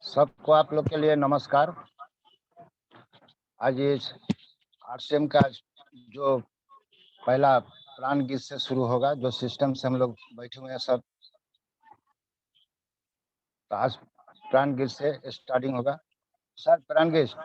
सबको आप लोग के लिए नमस्कार। आज इस आरसीएम का जो पहला प्राण गीत से शुरू होगा, जो सिस्टम से हम लोग बैठे हुए हैं सब, तो आज प्राण गीत से स्टार्टिंग होगा। सर प्राण गीत।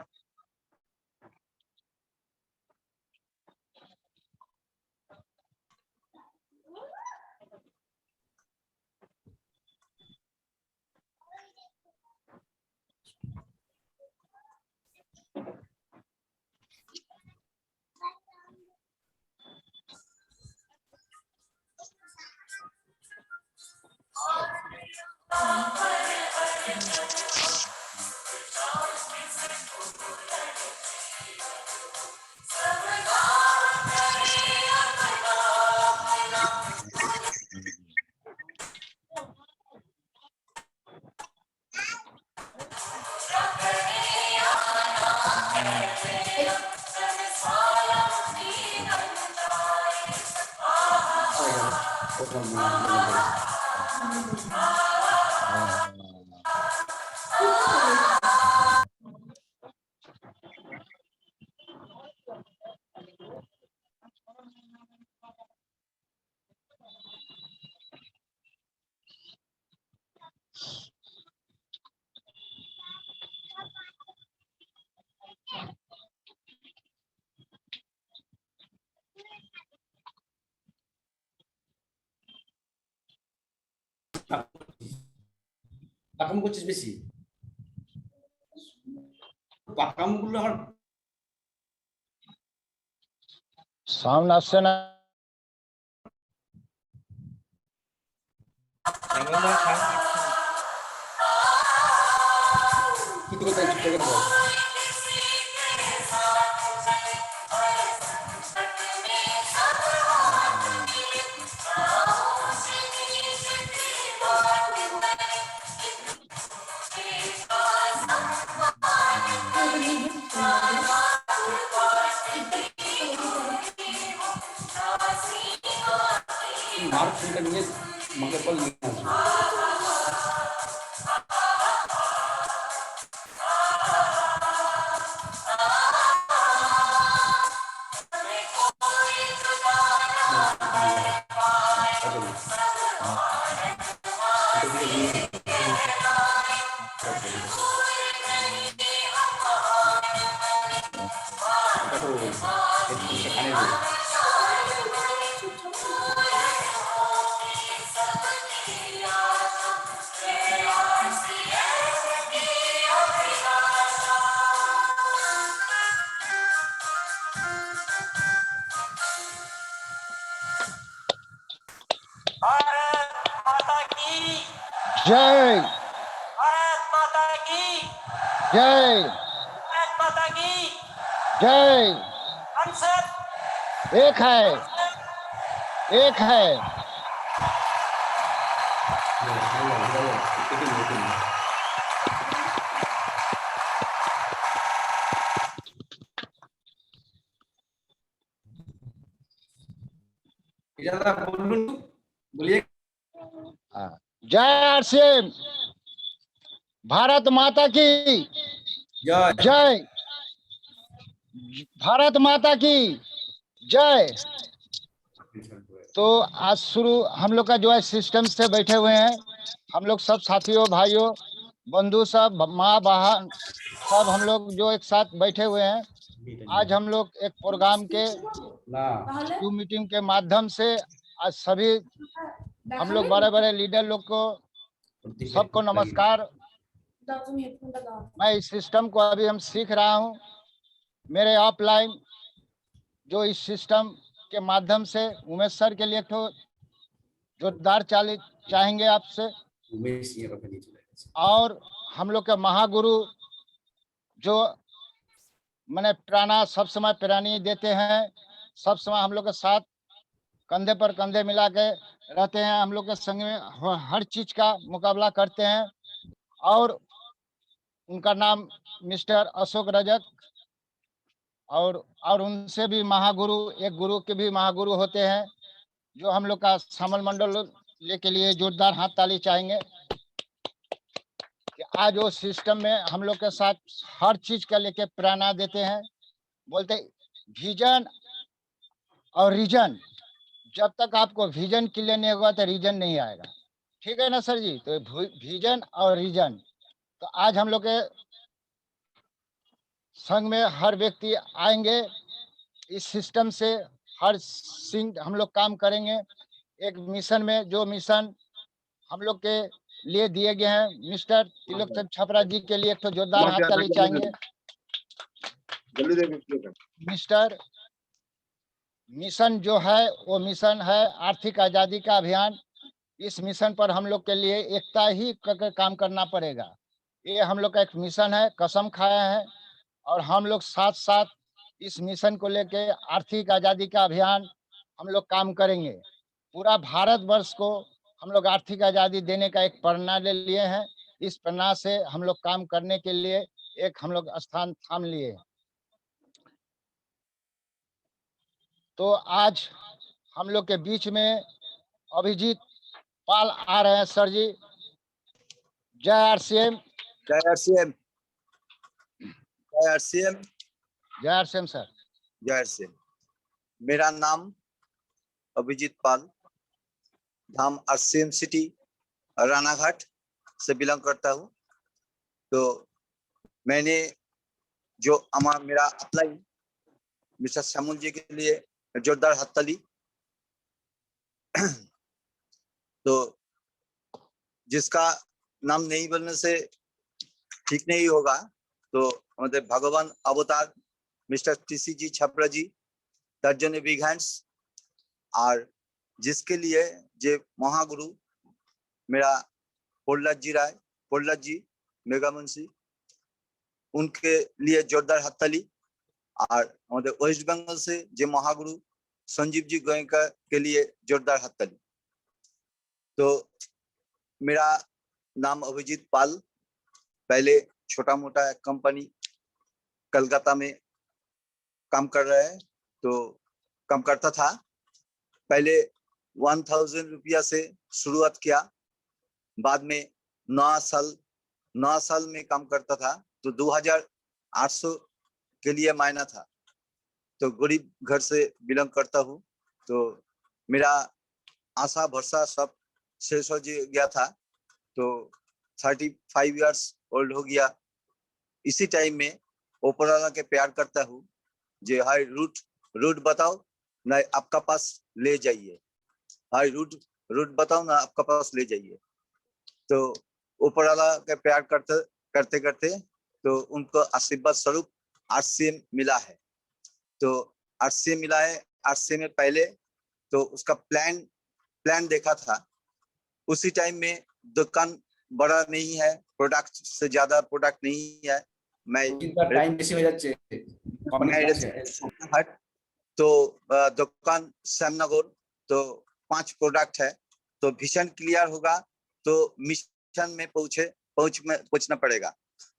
পাকাম করছিস বেশি, পাকামগুলো আমার साउंड আসছে না। কি করতে চুপ করে বল। মার ফোনটা নিয়ে আমাকে বল নিয়ে আসবো। जय भारत माता की जय भारत माता की जय। हम सब एक है, एक है। बोलिए। जय आरसीएम, भारत माता की जय जय, भारत माता की जय। तो आज शुरू हम लोग का जो है सिस्टम से बैठे हुए हैं, हम लोग सब साथियों भाइयों बंधु सब माँ बहन सब हम लोग जो एक साथ बैठे हुए हैं। आज हम लोग एक प्रोग्राम के जूम मीटिंग के माध्यम से आज सभी हम लोग बड़े बड़े लीडर लोग को सबको नमस्कार। मैं इस सिस्टम को अभी हम सीख रहा हूँ। मेरे ऑफलाइन जो इस सिस्टम के माध्यम से उमेश सर के लिए तो जोरदार चाहेंगे आपसे। और हम लोग के महागुरु जो मैंने प्राणा सब समय प्राणी देते हैं, सब समय हम लोग के साथ कंधे पर कंधे मिला के रहते हैं, हम लोग के संग में हर चीज का मुकाबला करते हैं। और उनका नाम मिस्टर अशोक रजक और उनसे भी महागुरु, एक गुरु के भी महागुरु होते हैं, जो हम लोग का श्यामल मंडल लेके लिए जोरदार हाथ ताली चाहेंगे कि आज वो सिस्टम में हम लोग के साथ हर चीज का लेके प्रेरणा देते हैं। बोलते विजन और रीजन, जब तक आपको विजन क्लियर नहीं होगा तो रीजन नहीं आएगा। ठीक है ना सर जी? तो विजन और रीजन, तो आज हम लोग के संघ में हर व्यक्ति आएंगे, इस सिस्टम से हर सिंह हम लोग काम करेंगे एक मिशन में, जो मिशन हम लोग के लिए दिए गए हैं। मिस्टर तिलोत्तम छपरा जी के लिए एक तो जोरदार हाथ ताली चाहेंगे। मिस्टर मिशन जो है वो मिशन है आर्थिक आजादी का अभियान। इस मिशन पर हम लोग के लिए एकता ही करके काम करना पड़ेगा। ये हम लोग का एक मिशन है, कसम खाया है, और हम लोग साथ साथ इस मिशन को लेके आर्थिक आजादी का अभियान हम लोग काम करेंगे। पूरा भारतवर्ष को हम लोग आर्थिक आजादी देने का एक प्रेरणा ले लिए हैं। इस प्रेरणा से हम लोग काम करने के लिए एक हम लोग स्थान थाम लिए। तो आज हम लोग के बीच में अभिजीत पाल आ रहे हैं। सर जी, जय आरसीएम। जय आरसीएम। जय आरसीएम। जय आरसीएम सर। जय आरसीएम। मेरा नाम अभिजीत पाल, धाम आरसीएम सिटी रानाघाट से बिलोंग करता हूँ। तो मैंने जो मेरा अप्लाई मिस्टर श्यामल जी के लिए जोरदार हथताली। तो जिसका नाम नहीं बोलने से ठीक नहीं होगा, तो हमारे भगवान अवतार मिस्टर टीसी जी छपरा जी, তার জন্য बिग हैंड्स। और जिसके लिए जे महागुरु मेरा प्रहलाद जी राय, प्रहलाद जी मेगा मुंशी, उनके लिए जोरदार हथताली। और हमारे वेस्ट बंगाल से जे महागुरु संजीव जी गोयनका के लिए जोरदार हथताली। तो मेरा नाम अभिजीत पाल, पहले छोटा मोटा कंपनी कलकत्ता में काम कर रहा है, तो काम करता था। पहले 1000 रुपया से शुरुआत किया, बाद में 9 साल में काम करता था, तो 2800 के लिए महीना था। तो गरीब घर से बिलोंग करता हूँ, तो मेरा आशा भरोसा सब शेष हो गया था। तो 35 इयर्स ओल्ड हो गया। इसी टाइम में ऊपरवाला के प्यार करता हूँ, जे हाई रूट बताओ ना आपका पास ले जाइए, हाई रूट बताओ ना आपका पास ले जाइए। तो ऊपरवाला के प्यार करते करते तो उनको आशीर्वाद स्वरूप आरसीएम मिला है। तो आरसीएम मिला है। आरसीएम में पहले तो उसका प्लान देखा था। उसी टाइम में दुकान बड़ा नहीं है, प्रोडक्ट से ज्यादा प्रोडक्ट नहीं है। टाइम बेसी हो जाচ্ছে। तो दुकान श्यामनगर, तो 5 प्रोडक्ट है। तो विजन क्लियर होगा तो मिशन में पहुंचना पड़ेगा।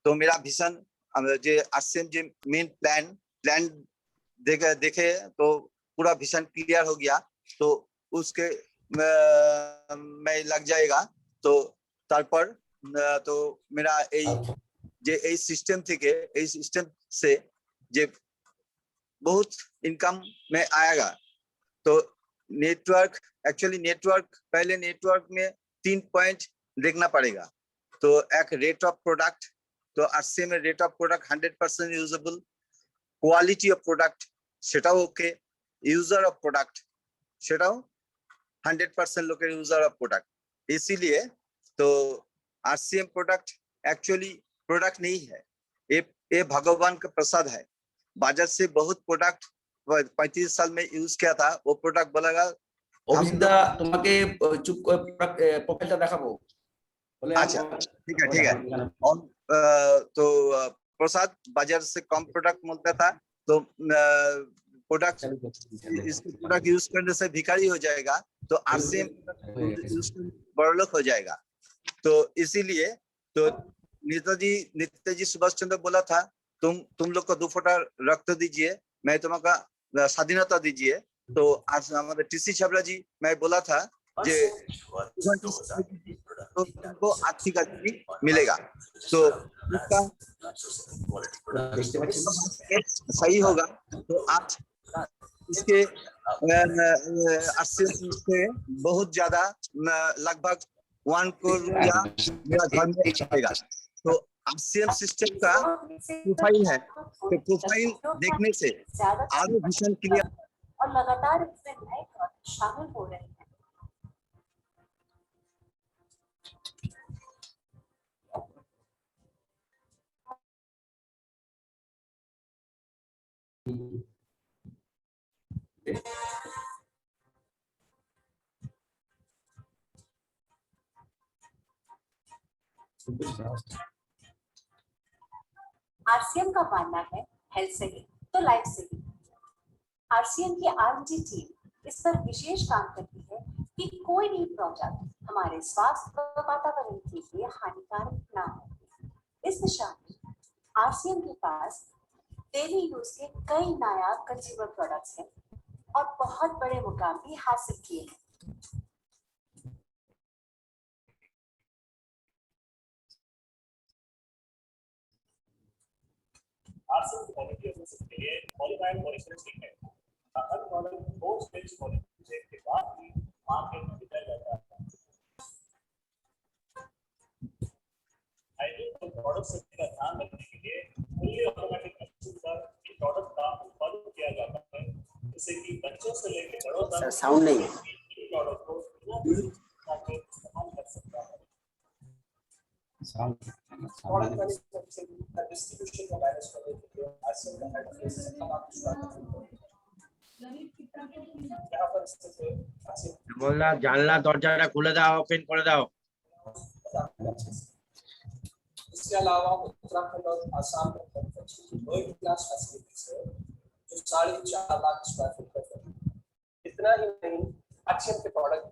तो मेरा विजन जो आरसीएम जो मेन प्लान देखे तो पूरा विजन क्लियर हो गया, तो उसके में लग जाएगा। तो तारपर तो मेरा এই सिस्टम থেকে এই सिस्टम से जे बहुत इनकम में आएगा। तो नेटवर्क, एक्चुअली नेटवर्क, पहले नेटवर्क में 3 पॉइंट देखना पड़ेगा। तो एक रेट ऑफ प्रोडक्ट, तो आरसीएम में rate of product 100% usable, quality of product সেটাও ওকে, यूजर ऑफ प्रोडक्ट সেটাও 100% लोग यूजर ऑफ प्रोडक्ट। इसीलिए तो आरसीएम प्रोडक्ट एक्चुअली प्रोडक्ट नहीं है, ये भगवान का प्रसाद है। बाजार से बहुत प्रोडक्ट 35 साल में यूज किया था, वो प्रोडक्ट बोलेगा অভিজিৎদা তোমাকে চুপ প্রোফাইলটা দেখাবো। अच्छा ठीक है। और तो प्रसाद बाजार से कम प्रोडक्ट मिलता था, तो प्रोडक्ट यूज करने से भिखारी हो जाएगा, तो आरसीएम बड़लोक हो जाएगा। तो इसीलिए तो नेताजी सुभाष चंद्र बोला था, तो तुम लोग को 2 फोटा रक्त दीजिए, मैं तुम्हारा स्वाधीनता दीजिए। तो आज हमारे टीसी छाबड़ा जी, मैं बोला था जे तो तुमको आर्थिक आजादी मिलेगा। तो इसका सही होगा। तो आज इसके RCM से बहुत ज्यादा लगभग 1 करोड़ रुपया मेरा घर में आएगा। तो RCM सिस्टम का प्रोफाइल है, तो प्रोफाइल देखने से आगे मिशन के लिए और लगातार इसमें नए प्रोजेक्ट शामिल हो रहे हैं। RCM का मानना है हेल्थ से ही तो लाइफ से भी। RCM की R&D टीम इस पर विशेष काम करती है कि कोई भी प्रोजेक्ट हमारे स्वास्थ्य व वातावरण के लिए हानिकारक ना हो। इस दिशा में RCM के पास डेली यूज के कई नायाब कंज्यूमर प्रोडक्ट्स हैं और बहुत बड़े मुकाम भी हासिल किए हैं। RCM क्वालिटी एसेसमेंट के लिए क्वालिफाइड मॉनिटरिंग है। हर मॉडल पोस्ट स्टेज मॉनिटरिंग के बाद ही मार्केट में बिकाया जाता है। आइडियल प्रोडक्ट सेफ्टी का ध्यान रखने के लिए फुल्ली ऑटोमेटिक मशीन पर इन प्रोडक्ट का उत्पादन किया जाता है, जिससे कि बच्चों से लेकर बड़ों तक साउंड नहीं है। इन प्रोडक्ट को इस्तेमाल कर सकता है। प्रोडक्ट मैन्युफैक्चरिंग का डिस्ट्रीब्यूशन का मैनेज करने के लिए RCM का हेड यहाँ पर स्थित बोलना जानला दरजाটা খুলে দাও, ওপেन করে দাও। इसके अलावा उत्तराखंड और आसाम में मैन्युफैक्चरिंग की वर्ल्ड क्लास फैसिलिटीज है जो 4.5 लाख स्क्वायर फीट पर है। इतना ही नहीं, RCM के प्रोडक्ट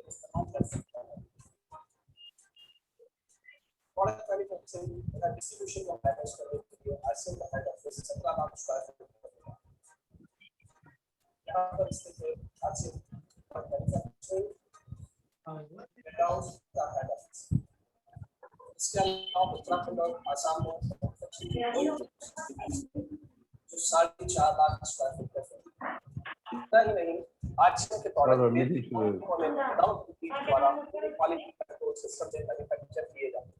इस्तेमाल कर सकता है। प्रोडक्ट मैन्युफैक्चरिंग का डिस्ट्रीब्यूशन का मैनेज करने के लिए RCM का head office 17 lakh square feet पर है। यहाँ पर स्थित है RCM का मैन्युफैक्चरिंग का हेड ऑफिस। इसके अलावा उत्तराखंड और आसाम में जो 4.5 लाख स्क्वायर फीट पर है। इतना ही नहीं, RCM के प्रोडक्ट द्वारा क्वालिटी कंट्रोल सिस्टम से मैन्युफैक्चर किए जाते हैं।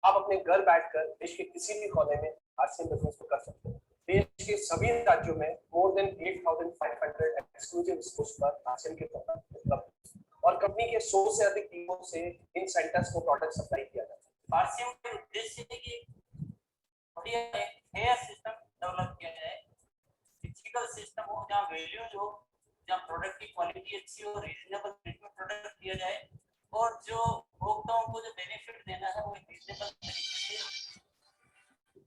आप अपने घर बैठकर देश के किसी भी कोने में RCM बिजनेस को कर सकते हैं। देश के सभी राज्यों में मोर देन 8,500 एक्सक्लूसिव स्टोर्स पर RCM के प्रोडक्ट उपलब्ध हैं और कंपनी के 100 से अधिक टीमों से इन सेंटर्स को प्रोडक्ट सप्लाई किया जाता है। RCM के उद्देश्य है कि बढ़िया हेयर सिस्टम डेवलप किया जाए, फिजिकल सिस्टम हो जहाँ वैल्यूज हो, जहाँ प्रोडक्ट की क्वालिटी अच्छी हो, रीजनेबल रेट में प्रोडक्ट दिया जाए और जो उपभोक्ताओं को जो बेनिफिट देना है वो रीजनेबल तरीके से,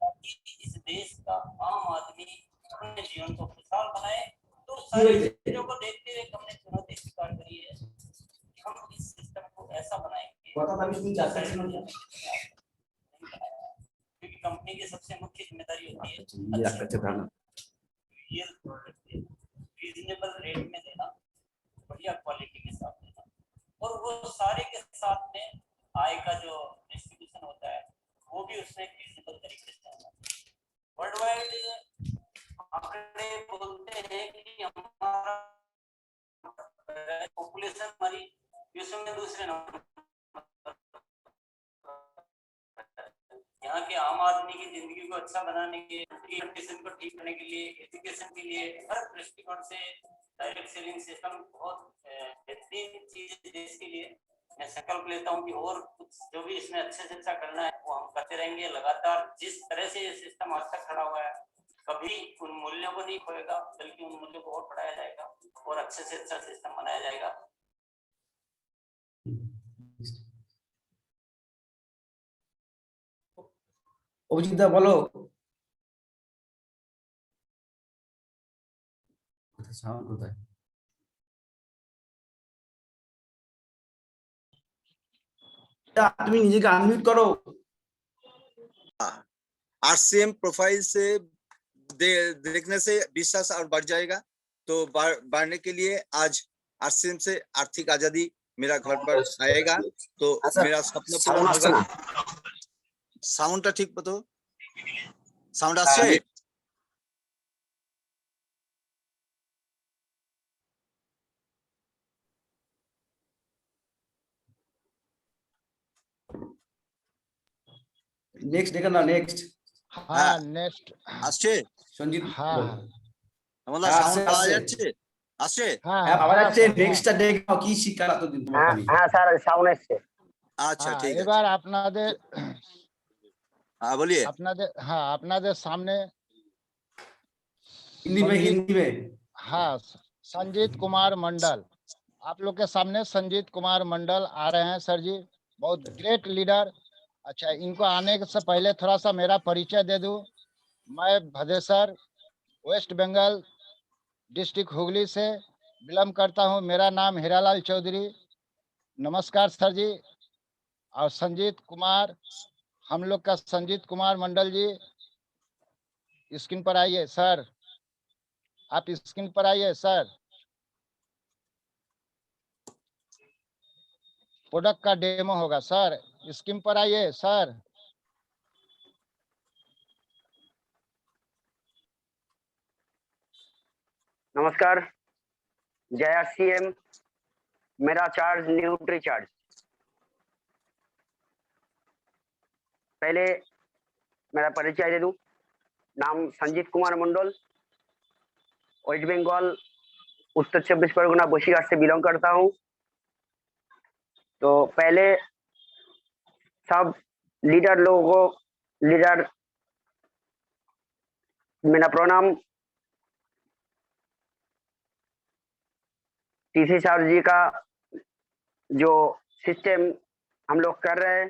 ताकि इस देश का आम आदमी अपने जीवन को खुशहाल बनाए। तो सारी चीजों को देखते हुए हमने चुनौती स्वीकार करी है कि हम इस सिस्टम को ऐसा बनाएंगे क्योंकि कंपनी की सबसे मुख्य जिम्मेदारी होती है रियल प्रोडक्ट रीजनेबल रेट में देना, बढ़िया क्वालिटी के साथ देना और वो सारे के साथ में आय का जो डिस्ट्रीब्यूशन होता है वो भी उसमें रीजनेबल तरीके से होना। वर्ल्ड वाइड आंकड़े बोलते हैं कि हमारा पॉपुलेशन हमारी विश्व में दूसरे नंबर, यहाँ के आम आदमी की जिंदगी को अच्छा बनाने के लिए, कंडीशन को ठीक करने के लिए, एजुकेशन के लिए, हर दृष्टिकोण से डायरेक्ट सेलिंग सिस्टम बहुत बेहतरीन चीज है देश के लिए। मैं संकल्प लेता हूँ कि और कुछ जो भी इसमें अच्छे से अच्छा करना है वो हम करते रहेंगे लगातार। जिस तरह से ये सिस्टम आज तक खड़ा हुआ है कभी उन मूल्यों को नहीं खोएगा, बल्कि उन मूल्यों को और बढ़ाया जाएगा और अच्छे से अच्छा सिस्टम बनाया जाएगा। অভিজিৎ দা বলো। साउंड होता है। তুমি নিজেকে আনমিউট করো। आरसीएम प्रोफाइल से देखने से विश्वास और बढ़ जाएगा। तो बढ़ने के लिए आज आरसीएम से आर्थिक आजादी मेरा घर पर आएगा, तो मेरा सपना पूरा होगा। साउंडটা ঠিক মতো সাউন্ড আসছে? নেক্সট দেখে না, নেক্সট। हाँ नेक्स्ट। আসছে? সঞ্জিত हाँ বলো। আমাদের হ্যাঁ, সাউন্ড পাওয়া আসছে। যাচ্ছে? আসছে? हाँ হ্যাঁ পাওয়া हाँ যাচ্ছে। सर, हाँ। নেক্সটটা দেখো কি শিক্ষা তো দিন তোমাকে আমি। হ্যাঁ স্যার সাউন্ড এসছে। আচ্ছা हाँ ঠিক আছে, এবার আপনাদের হ্যাঁ বলিए। আপনাদের सामने हिंदी में, हिंदी में। हाँ संजीत कुमार मंडल, आप लोग के सामने संजीत कुमार मंडल आ रहे हैं सर जी, बहुत ग्रेट लीडर। अच्छा, इनको आने से पहले थोड़ा सा मेरा परिचय दे दूं। मैं भदेसर वेस्ट बंगाल डिस्ट्रिक्ट हुगली से बिलोंग करता हूं। मेरा नाम हीरालाल चौधरी। नमस्कार सर जी। और संजीत कुमार, हम लोग का संजीत कुमार मंडल जी, स्क्रीन पर आइए सर, आप स्क्रीन पर आइए सर। प्रोडक्ट का डेमो होगा सर, स्क्रीन पर आइए सर। नमस्कार। जय आरसीएम, मेरा चार्ज न्यूट्री चार्ज। पहले मेरा परिचय दे दूं। नाम संजीत कुमार मंडल, वेस्ट बंगाल उत्तर 24 परगना बसीघाट से बिलोंग करता हूं। तो पहले सब लीडर लोगों को लीडर मेरा प्रणाम। टीसी सर जी का जो सिस्टम हम लोग कर रहे हैं,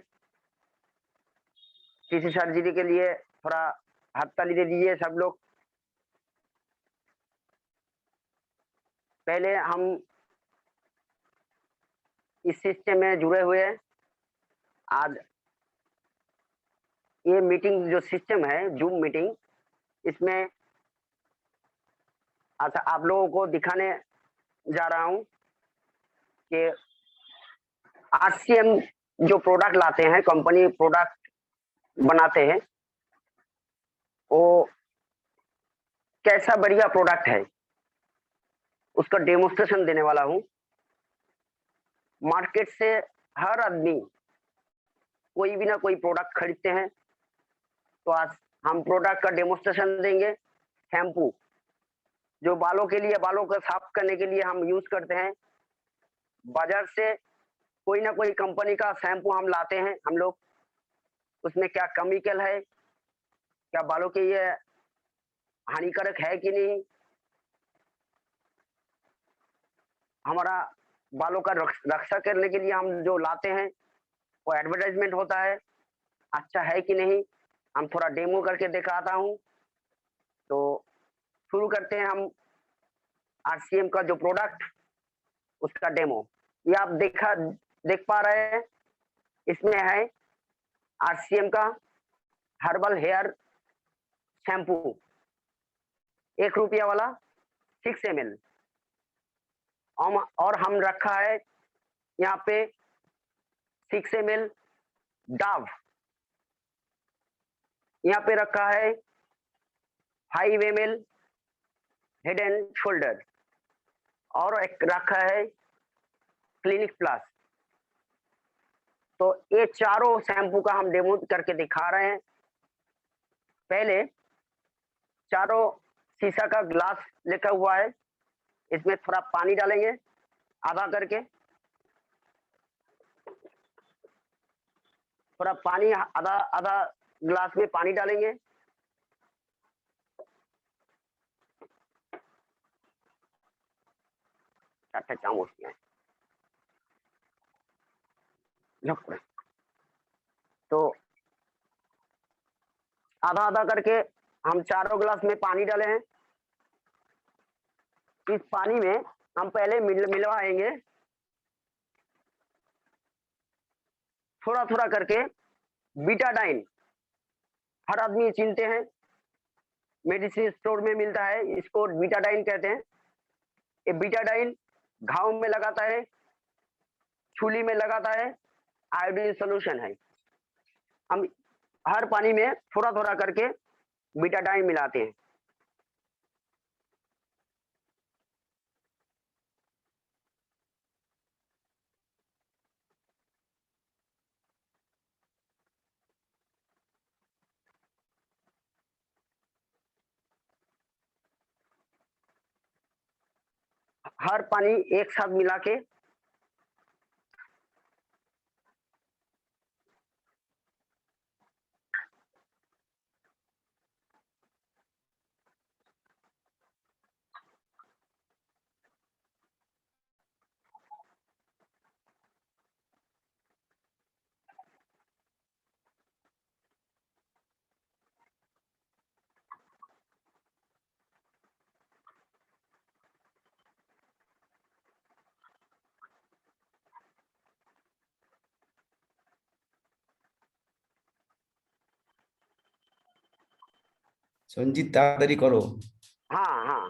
टीसी सर जी के लिए थोड़ा हाथ ताली दे दीजिए सब लोग। पहले हम इस सिस्टम में जुड़े हुए हैं। आज ये मीटिंग जो सिस्टम है जूम मीटिंग, इसमें अच्छा आप लोगों को दिखाने जा रहा हूं कि आरसीएम जो प्रोडक्ट लाते हैं, कंपनी प्रोडक्ट बनाते हैं, वो कैसा बढ़िया प्रोडक्ट है उसका डेमोस्ट्रेशन देने वाला हूं। मार्केट से हर आदमी कोई भी ना कोई प्रोडक्ट खरीदते हैं, तो आज हम प्रोडक्ट का डेमोस्ट्रेशन देंगे। शैम्पू जो बालों के लिए, बालों को साफ करने के लिए हम यूज करते हैं, बाजार से कोई ना कोई कंपनी का शैम्पू हम लाते हैं हम लोग। उसमें क्या केमिकल है, क्या बालों के लिए हानिकारक है कि नहीं, हमारा बालों का रक्षा करने के लिए हम जो लाते हैं वो एडवर्टाइजमेंट होता है, अच्छा है कि नहीं, हम थोड़ा डेमो करके दिखाता हूं। तो शुरू करते हैं हम आरसीएम का जो प्रोडक्ट, उसका डेमो। ये आप देख पा रहे हैं, इसमें है आरसीएम का हर्बल हेयर शैम्पू 1 रुपया वाला 6 ml। और हम रखा है यहाँ पे 6 ml डाव, यहाँ पे रखा है 5 ml हेड एंड शोल्डर, और एक रखा है क्लिनिक प्लस। तो ये चारों शैम्पू का हम डेमो करके दिखा रहे हैं। पहले चारों शीशा का ग्लास लेकर हुआ है, इसमें थोड़ा पानी डालेंगे आधा करके, थोड़ा पानी आधा आधा ग्लास में पानी डालेंगे। चामच में तो आधा आधा करके हम चारों ग्लास में पानी डाले हैं। इस पानी में हम पहले मिलवाएंगे थोड़ा थोड़ा करके बीटाडाइन। हर आदमी चिनते हैं, मेडिसिन स्टोर में मिलता है, इसको बीटाडाइन कहते हैं। ये बीटाडाइन घाव में लगाता है, छुली में लगाता है, आयोडीन सोल्यूशन है। हम हर पानी में थोड़ा थोड़ा करके बीटाडाइन मिलाते हैं। हर पानी एक साथ मिला के সঞ্জিত তাড়াতাড়ি করো। हाँ हाँ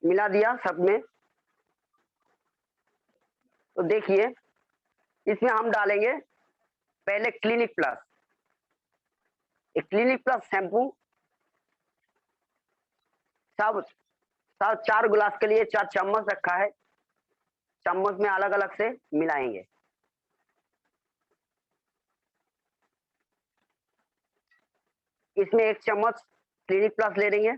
मिला दिया सब में। तो देखिए इसमें हम डालेंगे पहले clinic plus. Clinic plus shampoo सब सब 4 गिलास के लिए 4 चम्मच रखा है, चम्मच में अलग अलग से मिलाएंगे। इसमें 1 चम्मच क्लिनिक प्लस ले लेंगे।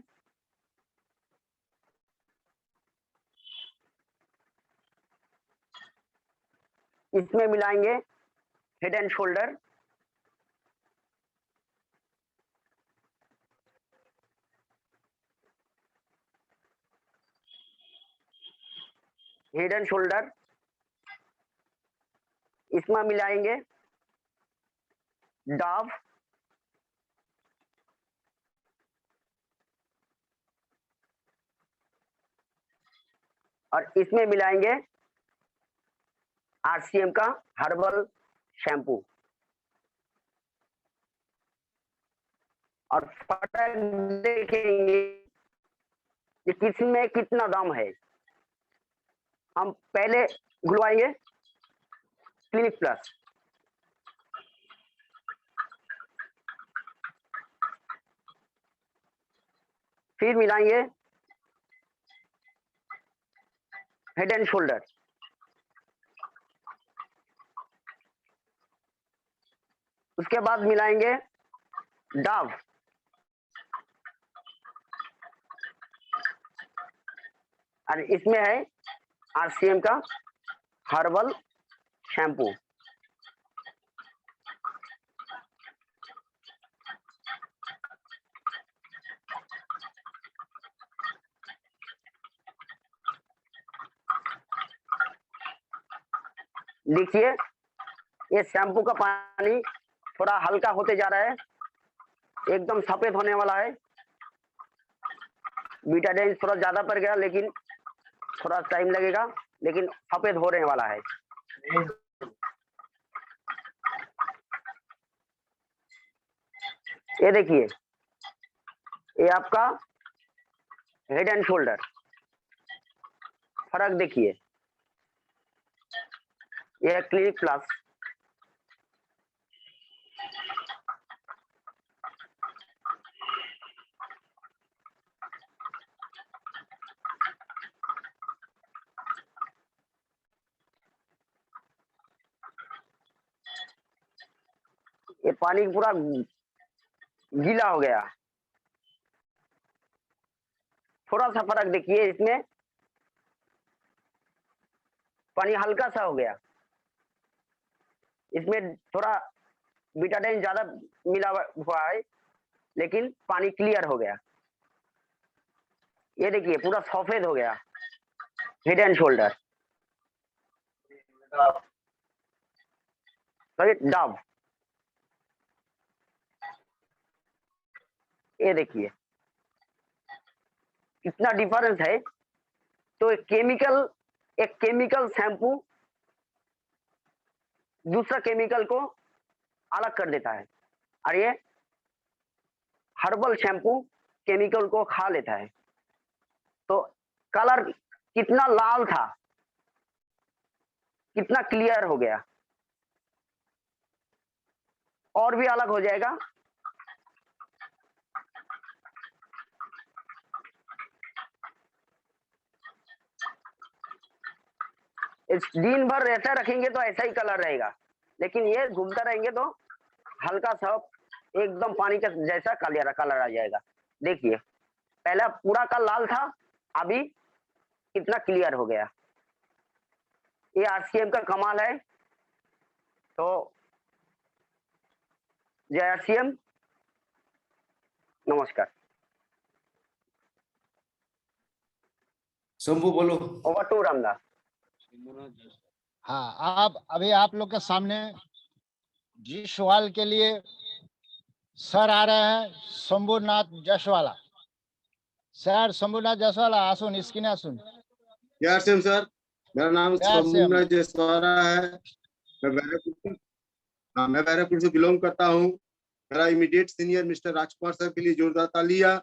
इसमें मिलाएंगे head and shoulder, head and shoulder. इसमें मिलाएंगे डाव, और इसमें मिलाएंगे आरसीएम का हर्बल शैम्पू। और फर्क देखेंगे कि किसमें कितना दाम है। हम पहले घुलवाएंगे क्लिनिक प्लस, फिर मिलाएंगे हेड एंड शोल्डर, उसके बाद मिलाएंगे डाव, और इसमें है आरसीएम का हर्बल शैम्पू। देखिए ये शैम्पू का पानी थोड़ा हल्का होते जा रहा है, एकदम सफेद होने वाला है। बीटाडाइन थोड़ा ज्यादा पड़ गया, लेकिन थोड़ा टाइम लगेगा, लेकिन सफेद होने वाला है। ये देखिए ये आपका हेड एंड शोल्डर, फर्क देखिए। ये क्लिनिक प्लस, ये पानी पूरा गीला हो गया। थोड़ा सा फर्क देखिए, इसमें पानी हल्का सा हो गया, इसमें थोड़ा बीटाडाइन ज्यादा मिला हुआ है, लेकिन पानी क्लियर हो गया। ये देखिए पूरा सफेद हो गया हेड एंड शोल्डर। डाव, ये देखिए इतना डिफरेंस है। तो एक केमिकल शैम्पू दूसरा केमिकल को अलग कर देता है, और ये हर्बल शैम्पू केमिकल को खा लेता है। तो कलर कितना लाल था, कितना क्लियर हो गया, और भी अलग हो जाएगा। दिन भर ऐसा रखेंगे तो ऐसा ही कलर रहेगा, लेकिन ये घूमता रहेंगे तो हल्का सा एकदम पानी का जैसा कलर आ जाएगा। देखिए पहला पूरा का लाल था, अभी कितना क्लियर हो गया। ये आरसीएम का कमाल है। तो जय आरसीएम, नमस्कार। शंभू बोलो। Over to Ramdas. हाँ, अभी आप लोग के सामने जी सवाल के लिए सर आ रहे हैं, शंभुनाथ जसवाला। सर शंभुनाथ जसवाला आसुन, स्क्रीन आसुन। जय श्याम सर, मेरा नाम जय श्याम। शंभुनाथ जसवाला है। मैं बैरकपुर से बिलोंग करता हूँ। मेरा इमीडिएट सीनियर मिस्टर राजकुमार सर के लिए जोरदार तालियां।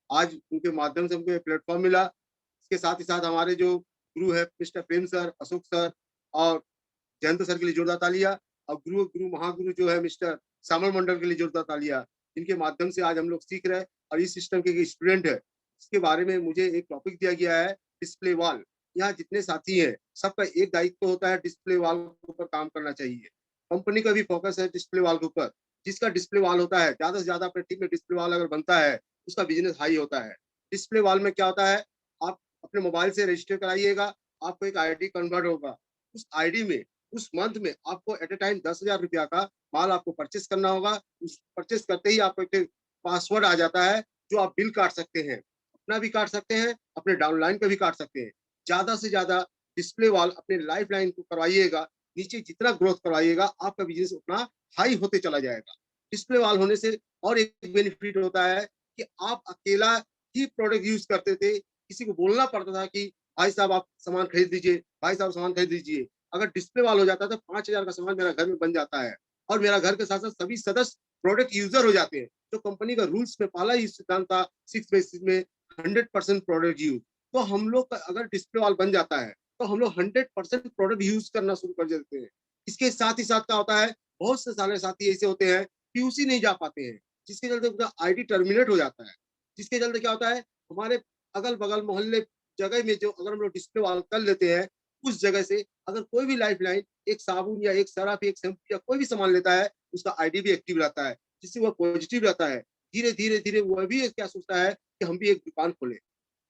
आज उनके माध्यम से हमको प्लेटफॉर्म मिला। इसके साथ ही साथ हमारे जो गुरु है मिस्टर प्रेम सर, अशोक सर और जयंत सर के लिए जोरदार तालियां, और गुरु महागुरु जो है मिस्टर श्यामल मंडल के लिए जोरदार तालियां। इनके माध्यम से आज हम लोग सीख रहे हैं, और इस सिस्टम के स्टूडेंट है। इसके बारे में मुझे एक टॉपिक दिया गया है, डिस्प्ले वॉल। यहाँ जितने साथी हैं सबका एक दायित्व होता है, डिस्प्ले वॉल के ऊपर काम करना चाहिए। कंपनी का भी फोकस है डिस्प्ले वॉल के ऊपर। जिसका डिस्प्ले वॉल होता है, ज्यादा से ज्यादा अपने टीम में डिस्प्ले वॉल अगर बनता है, उसका बिजनेस हाई होता है। डिस्प्ले वॉल में क्या होता है, आप अपने मोबाइल से रजिस्टर कराइएगा, आपको एक आईडी कन्वर्ट होगा। उस आईडी में उस मंथ में आपको एट ए टाइम 10,000 रुपया का माल आपको परचेस करना होगा। उस परचेस करते ही आपको एक पासवर्ड आ जाता है, जो आप बिल काट सकते हैं, अपना भी काट सकते हैं, अपने डाउनलाइन का भी काट सकते हैं। ज्यादा से ज्यादा डिस्प्ले वॉल अपने लाइफ लाइन को करवाइएगा। नीचे जितना ग्रोथ करवाइएगा, आपका बिजनेस उतना हाई होते चला जाएगा। डिस्प्ले वॉल होने से और एक बेनिफिट होता है कि आप अकेला ही प्रोडक्ट यूज करते थे, किसी को बोलना पड़ता था कि भाई साहब आप सामान खरीद लीजिए, भाई साहब सामान खरीद लीजिए। अगर डिस्प्ले वॉल हो जाता है तो 5,000 का सामान मेरा घर में बन जाता है, और मेरा घर के साथ साथ सभी सदस्य प्रोडक्ट यूजर हो जाते हैं। तो कंपनी का रूल्स में पहला ही सिद्धांत था 6 बेसिस में 100% प्रोडक्ट यूज। तो हम लोग का अगर डिस्प्ले वॉल बन जाता है तो हम लोग 100% प्रोडक्ट यूज करना शुरू कर देते हैं। इसके साथ ही साथ क्या होता है, बहुत से सारे साथी ऐसे होते हैं पीयूसी नहीं जा पाते हैं, जिसके चलते उनका आईडी टर्मिनेट हो जाता है। जिसके चलते क्या होता है, हमारे अगल बगल मोहल्ले जगह में जो अगर हम लोग डिस्प्ले वॉल कर लेते हैं, उस जगह से अगर कोई भी लाइफ लाइन एक साबुन या एक सर्फ, एक शैम्पू या कोई भी सामान लेता है, उसका आईडी भी एक्टिव रहता है, जिससे वह पॉजिटिव रहता है। धीरे धीरे धीरे वह भी क्या सोचता है कि हम भी एक दुकान खोले।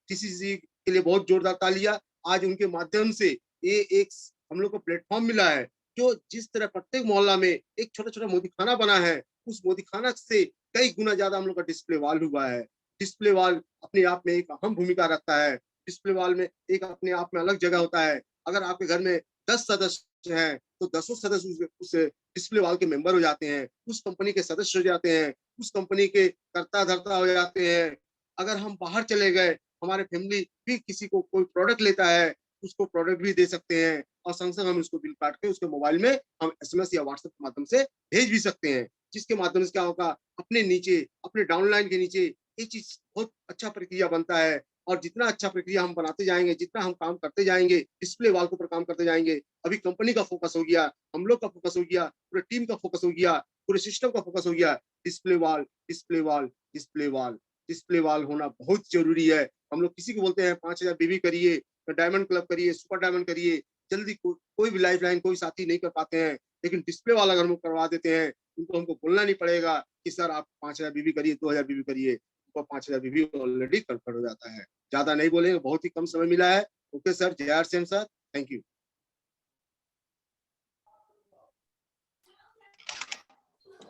टीसीसी के लिए बहुत जोरदार तालियां। आज उनके माध्यम से ये एक हम लोग को प्लेटफॉर्म मिला है, जो जिस तरह प्रत्येक मोहल्ला में एक छोटा छोटा मोदी खाना बना है, उस मोदी खाना से कई गुना ज्यादा हम लोग का डिस्प्ले वॉल हुआ है। डिस्प्ले वॉल अपने आप में एक अहम भूमिका रखता है। डिस्प्ले वॉल में एक अपने आप में अलग जगह होता है। अगर आपके घर में 10 सदस्य हैं तो 10 सदस्य उस डिस्प्ले वॉल के मेंबर हो जाते हैं, उस कंपनी के सदस्य हो जाते हैं, उस कंपनी के कर्ता धर्ता हो जाते हैं। अगर हम बाहर चले गए, हमारे फैमिली भी किसी को कोई प्रोडक्ट लेता है, उसको प्रोडक्ट भी दे सकते हैं, और संग संग हम उसको बिल काट के उसके मोबाइल में हम एसएमएस या व्हाट्सएप के माध्यम से भेज भी सकते हैं। जिसके माध्यम से क्या होगा, अपने नीचे अपने डाउनलाइन के नीचे ये चीज बहुत अच्छा प्रक्रिया बनता है। और जितना अच्छा प्रक्रिया हम बनाते जाएंगे, जितना हम काम करते जाएंगे, डिस्प्ले वॉल के ऊपर काम करते जाएंगे, अभी कंपनी का फोकस हो गया, हम लोग का फोकस हो गया, पूरे टीम का फोकस हो गया, पूरे सिस्टम का फोकस हो गया। Display wall, display wall, display wall, display wall होना बहुत जरूरी है। हम लोग किसी को बोलते हैं 5,000 बीबी करिए, डायमंड क्लब करिए, सुपर डायमंड करिए, जल्दी कोई भी लाइफ लाइन कोई साथी नहीं कर पाते हैं। लेकिन डिस्प्ले वाला अगर हम करवा देते हैं, उनको हमको बोलना नहीं पड़ेगा कि सर आप 5,000 बीबी करिए, 2,000 बीबी करिए, उनको 5,000 बीबी ऑलरेडी कन्फर्म हो जाता है। ज्यादा नहीं बोलेंगे, बहुत ही कम समय मिला है। ओके सर, जय RCM sir, thank you.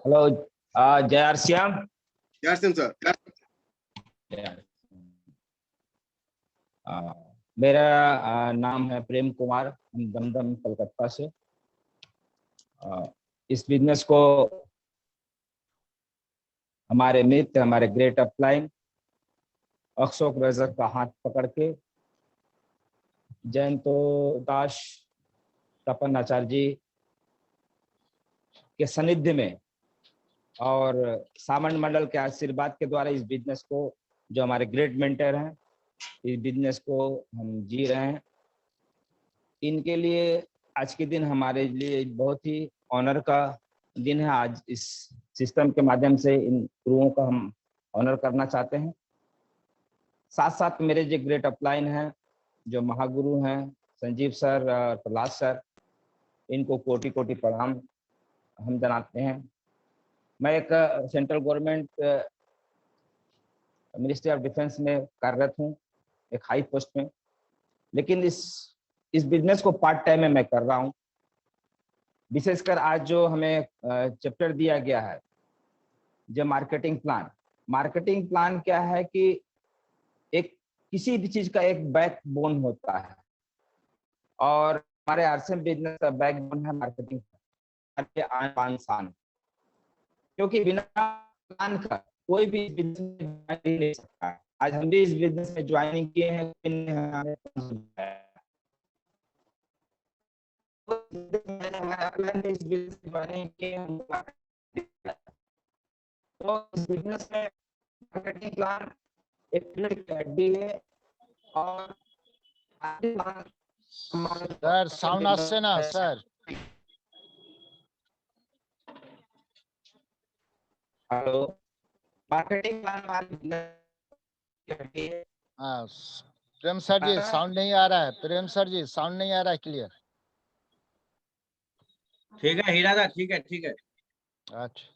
Hello, जय RCM. Shyam RCM sir. मेरा नाम है प्रेम कुमार, हम दमदम कलकत्ता से। इस बिजनेस को हमारे मित्र, हमारे ग्रेट अपलाइन अशोक रजक का हाथ पकड़ के जयंतो दास तपन आचार्य जी के सानिध्य में और सामंत मंडल के आशीर्वाद के द्वारा इस बिजनेस को, जो हमारे ग्रेट मेंटर हैं, इस बिजनेस को हम जी रहे हैं। इनके लिए आज के दिन हमारे लिए बहुत ही ऑनर का दिन है। आज इस सिस्टम के माध्यम से इन गुरुओं का हम ऑनर करना चाहते हैं। साथ साथ मेरे जो ग्रेट अपलाइन हैं, जो महागुरु हैं, संजीव सर और प्रहलाद सर, इनको कोटि कोटि प्रणाम हम जनाते हैं। मैं एक central government ministry of defence में कार्यरत हूँ, एक हाई पोस्ट में, लेकिन इस बिजनेस को पार्ट टाइम में मैं कर रहा हूँ। विशेषकर आज जो हमें चैप्टर दिया गया है, जो मार्केटिंग प्लान क्या है कि एक किसी भी चीज का एक बैकबोन होता है, और हमारे आरसीएम बिजनेस का बैकबोन है मार्केटिंग, शान, क्योंकि बिना प्लान का कोई भी बिजनेस में ज्वाइन नहीं सकता है। आज हम भी इस बिजनेस में ज्वाइनिंग किए हैं, तो इस बिजनेस में मार्केटिंग प्लान एक हड्डी है। और सर साउंड আসছে না सर। हेलो, मार्केटिंग प्लान हाँ प्रेम सर जी साउंड नहीं आ रहा है, प्रेम सर जी साउंड नहीं आ रहा है क्लियर। ठीक है हीरा दा, ठीक है ठीक है। अच्छा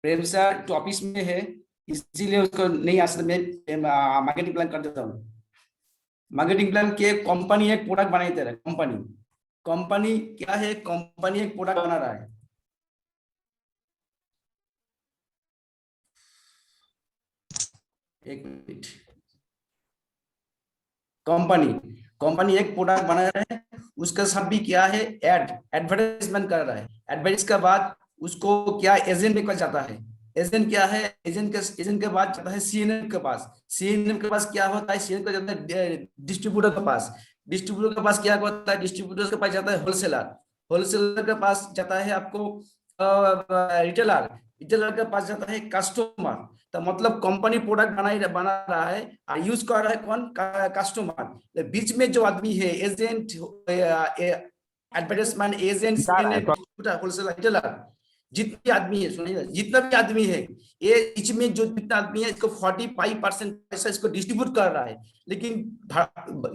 प्रेम सर तो ऑफिस में है, इसीलिए उसको नहीं आ सकता। मैं मार्केटिंग प्लान कर देता हूँ। मार्केटिंग प्लान के कंपनी एक प्रोडक्ट बनाई दे रहा है। कंपनी क्या है? कंपनी एक प्रोडक्ट बना रहा है। एक मिनट। कंपनी एक प्रोडक्ट बना रहा है, उसका सब भी क्या है? एडवर्टाइजमेंट कर रहा है। एडवर्टाइज के बाद उसको क्या एजेंट लेकर जाता है। एजेंट क्या है? एजेंट के बाद जाता है सीएनएम के पास। सीएनएम के पास क्या होता है? सीएनएम का जाता है डिस्ट्रीब्यूटर के पास। डिस्ट्रीब्यूटर के पास क्या होता है? डिस्ट्रीब्यूटर के पास जाता है होलसेलर के पास जाता है आपको रिटेलर के पास जाता है कस्टमर। तो मतलब कंपनी प्रोडक्ट बना रहा है और यूज कर रहा है कौन? कस्टमर। बीच में जो आदमी है agent, advertisement agent, wholesaler, retailer, जितने आदमी है, सुनिए, जितना भी आदमी है, ये बीच में जो जितना आदमी है इसको 45% पैसा इसको डिस्ट्रीब्यूट कर रहा है। लेकिन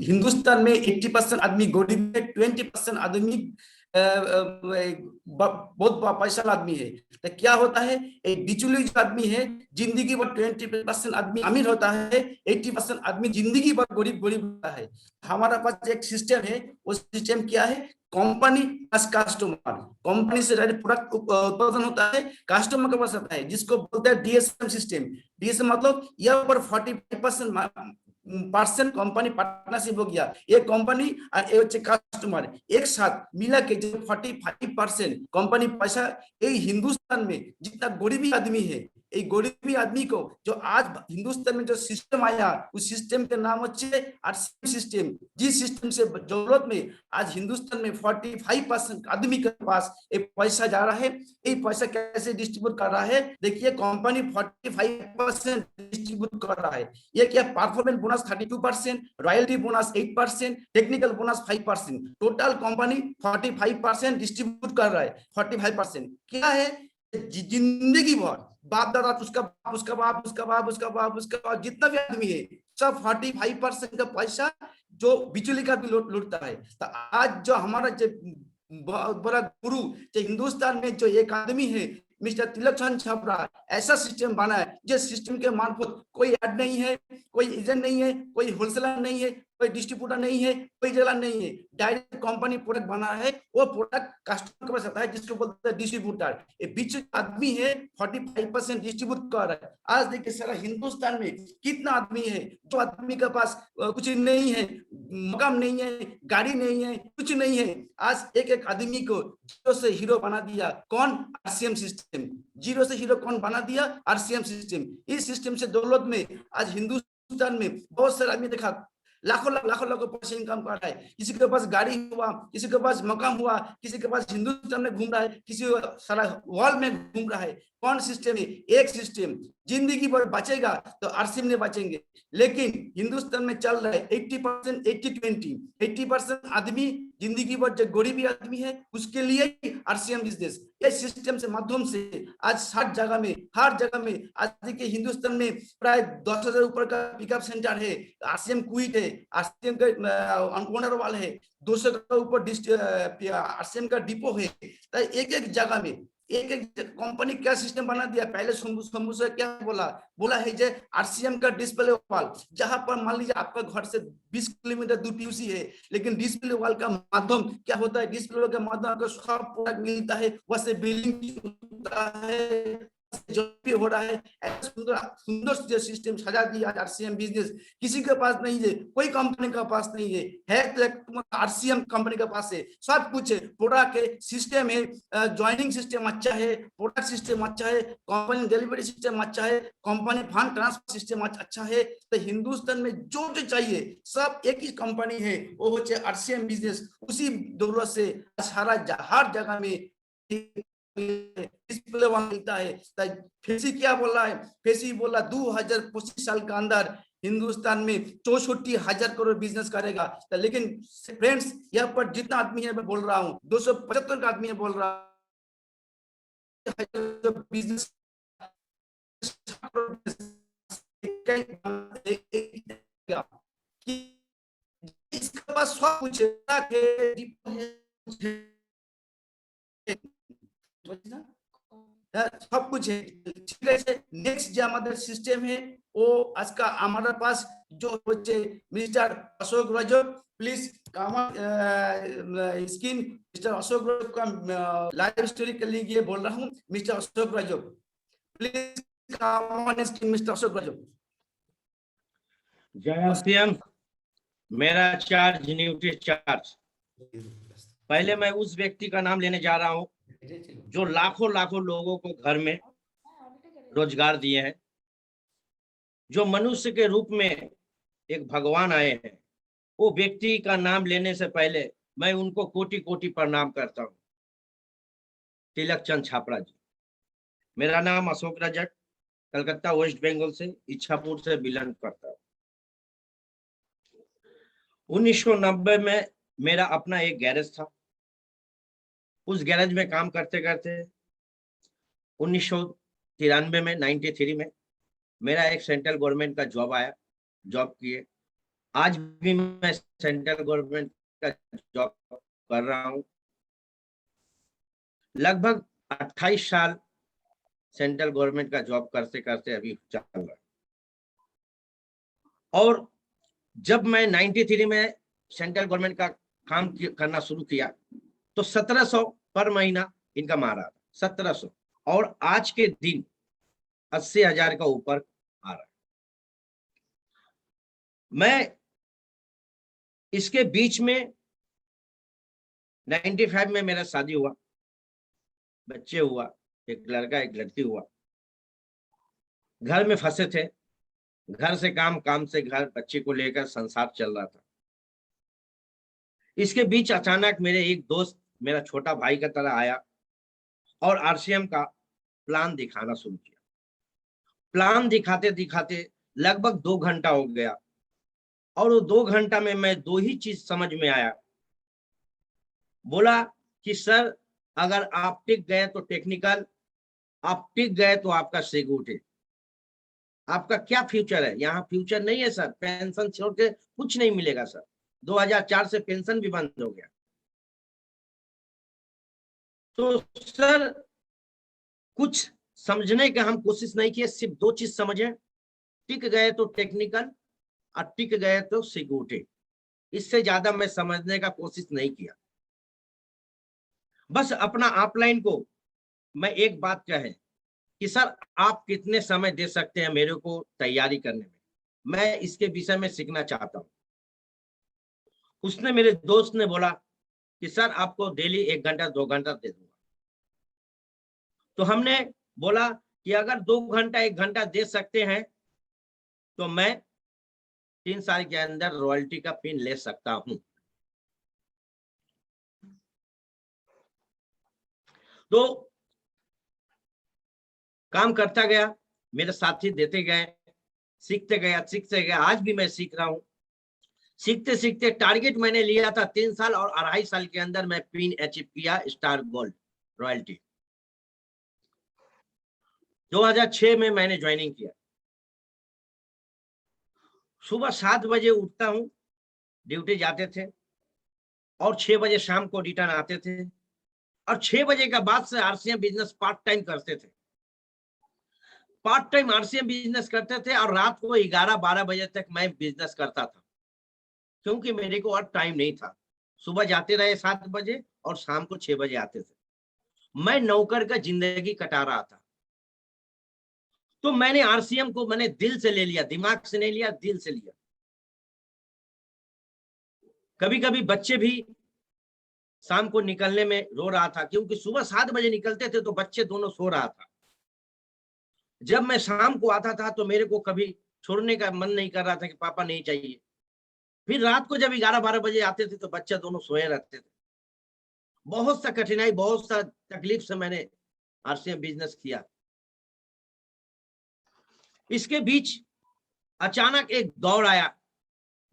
हिंदुस्तान में 80% आदमी गरीब है, 20% आदमी बहुत पैसा आदमी है। तो क्या होता है? एक बिचौलिया जो आदमी है जिंदगी भर 20% आदमी अमीर होता है, 80% आदमी जिंदगी भर गरीब होता है। हमारा पास एक सिस्टम है, वो सिस्टम क्या है? Company plus customer. कंपनी से डायरेक्ट प्रोडक्ट उत्पादन होता है, कस्टमर के पास आता है, जिसको बोलते हैं डीएसएम सिस्टम। डीएसएम मतलब यहाँ पर 45% कंपनी पार्टनरशिप हो गया। एक कंपनी और एक कस्टमर एक साथ मिला के जो 45% कंपनी पैसा, ये हिंदुस्तान में जितना गरीबी आदमी है, ये गरीबी आदमी को जो आज हिंदुस्तान में जो सिस्टम आया, उस सिस्टम के नाम है आरसीएम सिस्टम। जिस सिस्टम से जरूरत में आज हिंदुस्तान में 45% आदमी के पास एक पैसा जा रहा है। ये पैसा कैसे डिस्ट्रीब्यूट कर रहा है? देखिए, कंपनी 45% डिस्ट्रीब्यूट कर रहा है। ये क्या? Performance bonus 32%, royalty bonus 8%, technical bonus 5%, total company 45% distribute कर रहा है। 45% क्या है? जिंदगी भर बाप दादा, उसका बाप, उसका बाप, उसका बाप, उसका बाप, उसका बाप, जितना भी आदमी है, सब 45% का पैसा जो बिचौली का भी लूटता है। तो आज जो हमारा जो बहुत बड़ा गुरु जो हिंदुस्तान में जो एक आदमी है, मिस्टर तिलकचंद छाबड़ा, ऐसा सिस्टम बना है जिस सिस्टम के मार्फत कोई ऐड नहीं है, कोई एजेंट नहीं है, कोई होलसेलर नहीं है, कोई डिस्ट्रीब्यूटर नहीं है, कोई जगह नहीं है, डायरेक्ट कंपनी प्रोडक्ट बना है, वो प्रोडक्ट कस्टमर के पास आता है, जिसको बोलते हैं डिस्ट्रीब्यूटर। ये बीच आदमी है 45% डिस्ट्रीब्यूट कर रहा है। आज देखिए सारा हिंदुस्तान में कितना आदमी है, जो आदमी के पास कुछ नहीं है, मकान नहीं है, गाड़ी नहीं है, कुछ नहीं है, आज एक एक आदमी को जीरो से हीरो बना दिया। कौन? RCM system. जीरो से हीरो कौन बना दिया? RCM system. इस सिस्टम से दौलत में आज हिंदुस्तान में बहुत सारे आदमी देखा लाखों लाखों पैसे इनकम कर रहा है। किसी के पास गाड़ी हुआ, किसी के पास मकान हुआ, किसी के पास हिंदुस्तान में घूम रहा है, किसी सारा वर्ल्ड में घूम रहा है। कौन सिस्टम है? एक सिस्टम। जिंदगी भर बचेगा तो आरसीएम नहीं बचेंगे, लेकिन हिंदुस्तान में चल रहा है 80% 80-20। 80% आदमी जिंदगी भर जो गरीबी आदमी है उसके लिए आरसीएम बिजनेस, ये सिस्टम से माध्यम से आज 60 जगह में, हर जगह में आज देखिए हिंदुस्तान में प्राय 10,000 ऊपर का पिकअप सेंटर है। आरसीएम क्विक है, आरसीएम का ओनर है, 200 का ऊपर आरसीएम का डिपो है। तो एक एक जगह में एक एक कंपनी क्या सिस्टम बना दिया। पहले शंभू से क्या बोला है जे आरसीएम का डिस्प्ले वॉल, जहां पर मान लीजिए आपका घर से 20 किलोमीटर दूर पीयूसी है, लेकिन डिस्प्ले वॉल का माध्यम क्या होता है? डिस्प्ले वॉल के माध्यम आपको सब प्रोडक्ट मिलता है, वैसे बिलिंग होता है, जो भी हो रहा है। ऐसा सुंदर सिस्टम सजा दिया आरसीएम बिजनेस। किसी के पास नहीं है, कोई कंपनी के पास नहीं है तो आरसीएम कंपनी के पास है, सब कुछ है। प्रोडक्ट के सिस्टम है, ज्वाइनिंग सिस्टम अच्छा है, प्रोडक्ट सिस्टम अच्छा है, कंपनी डिलीवरी सिस्टम अच्छा है, कंपनी फंड ट्रांसफर सिस्टम अच्छा है। तो हिंदुस्तान में जो जो सब एक ही कंपनी है, वो होचे आरसीएम बिजनेस। उसी दौलत से हर जगह में डिस्प्ले वहां मिलता है। फेसी क्या बोला है? फेसी बोला 2025 साल के अंदर हिंदुस्तान में 64,000 करोड़ बिजनेस करेगा। तो लेकिन फ्रेंड्स, यहाँ पर जितना आदमी है मैं बोल रहा हूँ 275 का आदमी है बोल रहा बिजनेस इसके पास सब कुछ सब कुछ है। ठीक है, नेक्स्ट जो हमारा सिस्टम है वो आज का हमारे पास जो mister Ashok Rajak, please screen mister Ashok Rajak का लाइव स्टोरी के लिए बोल रहा हूँ। Mister Ashok Rajak, please screen mister Ashok Rajak. जय सीएम, मेरा चार्ज ड्यूटी चार्ज। पहले मैं उस व्यक्ति का नाम लेने जा रहा हूँ जो लाखों लोगों को घर में रोजगार दिए हैं, जो मनुष्य के रूप में एक भगवान आए हैं। वो व्यक्ति का नाम लेने से पहले मैं उनको कोटि कोटि प्रणाम करता हूँ। तिलक चंद छापरा जी। मेरा नाम अशोक रजक, कलकत्ता वेस्ट बंगाल से इच्छापुर से बिलोंग करता हूँ। 1990 में मेरा अपना एक गैरेज था। उस गैरेज में काम करते करते 1993 में 93 में मेरा एक सेंट्रल गवर्नमेंट का जॉब आया। जॉब किए, आज भी मैं सेंट्रल गवर्नमेंट का जॉब कर रहा हूँ। लगभग 28 साल सेंट्रल गवर्नमेंट का जॉब करते करते अभी चल रहा है। और जब मैं 93 में सेंट्रल गवर्नमेंट का काम करना शुरू किया तो 1700 पर महीना इनकम आ रहा था, 1700। और आज के दिन 80,000 का ऊपर आ रहा है। मैं इसके बीच में 95 में मेरा शादी हुआ, बच्चे हुआ, एक लड़का एक लड़की हुआ। घर में फंसे थे, घर से काम, काम से घर, बच्चे को लेकर संसार चल रहा था। इसके बीच अचानक मेरे एक दोस्त मेरा छोटा भाई का तरह आया और आरसीएम का प्लान दिखाना शुरू किया। प्लान दिखाते दिखाते लगभग 2 घंटा हो गया और वो 2 घंटा में मैं 2 ही चीज समझ में आया। बोला कि सर, अगर आप टिक गए तो टेक्निकल, आप टिक गए तो आपका सिक्योरिटी, आपका क्या फ्यूचर है? यहाँ फ्यूचर नहीं है सर, पेंशन छोड़ के कुछ नहीं मिलेगा सर। 2004 से पेंशन भी बंद हो गया। तो सर कुछ समझने का हम कोशिश नहीं किए, सिर्फ 2 चीज समझे, टिक गए तो टेक्निकल और टिक गए तो सिक्योरिटी। इससे ज्यादा मैं समझने का कोशिश नहीं किया। बस अपना ऑफलाइन को मैं एक बात कहे कि सर आप कितने समय दे सकते हैं मेरे को तैयारी करने में, मैं इसके विषय में सीखना चाहता हूँ। उसने, मेरे दोस्त ने बोला कि सर आपको डेली 1 घंटा 2 घंटा दे दूंगा। तो हमने बोला कि अगर 2 घंटा 1 घंटा दे सकते हैं तो मैं 3 साल के अंदर रॉयल्टी का पिन ले सकता हूं। तो काम करता गया, मेरे साथी देते गए, सीखते गया। आज भी मैं सीख रहा हूं। सीखते सीखते टारगेट मैंने लिया था 3 साल और 2.5 साल के अंदर मैं पिन अचीव किया, स्टार गोल्ड रॉयल्टी। 2006 में मैंने ज्वाइनिंग किया। सुबह 7 बजे उठता हूं, ड्यूटी जाते थे और 6 बजे शाम को रिटर्न आते थे और 6 बजे के बाद से आरसीएम बिजनेस पार्ट टाइम करते थे। पार्ट टाइम आरसीएम बिजनेस करते थे और रात को 11-12 बजे तक मैं बिजनेस करता था, क्योंकि मेरे को और टाइम नहीं था। सुबह जाते रहे 7 बजे और शाम को 6 बजे आते थे। मैं नौकर का जिंदगी कटा रहा था। तो मैंने आरसीएम को मैंने दिल से ले लिया, दिमाग से नहीं लिया, दिल से लिया। कभी कभी बच्चे भी शाम को निकलने में रो रहा था, क्योंकि सुबह 7 बजे निकलते थे तो बच्चे दोनों सो रहा था। जब मैं शाम को आता था तो मेरे को कभी छोड़ने का मन नहीं कर रहा था कि पापा नहीं चाहिए। फिर रात को जब 11-12 बजे आते थे तो बच्चे दोनों सोए रहते थे। बहुत सा कठिनाई, बहुत सा तकलीफ से मैंने आरसीएम बिजनेस किया। इसके बीच अचानक एक दौर आया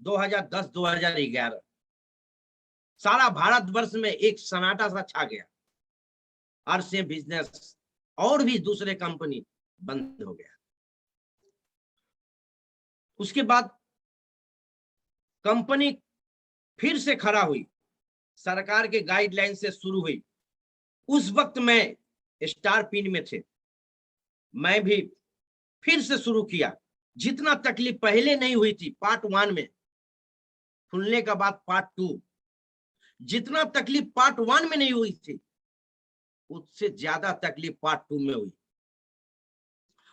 2010-2011। सारा भारतवर्ष में एक सन्नाटा सा छा गया। आरसीएम बिजनेस और भी दूसरे कंपनी बंद हो गया। उसके बाद कंपनी फिर से खड़ा हुई, सरकार के गाइडलाइन से शुरू हुई। उस वक्त मैं स्टार पिन में थे, मैं भी फिर से शुरू किया। जितना तकलीफ पहले नहीं हुई थी पार्ट 1 में, खुलने का बाद पार्ट 2, जितना तकलीफ पार्ट 1 में नहीं हुई थी उससे ज्यादा तकलीफ पार्ट 2 में हुई।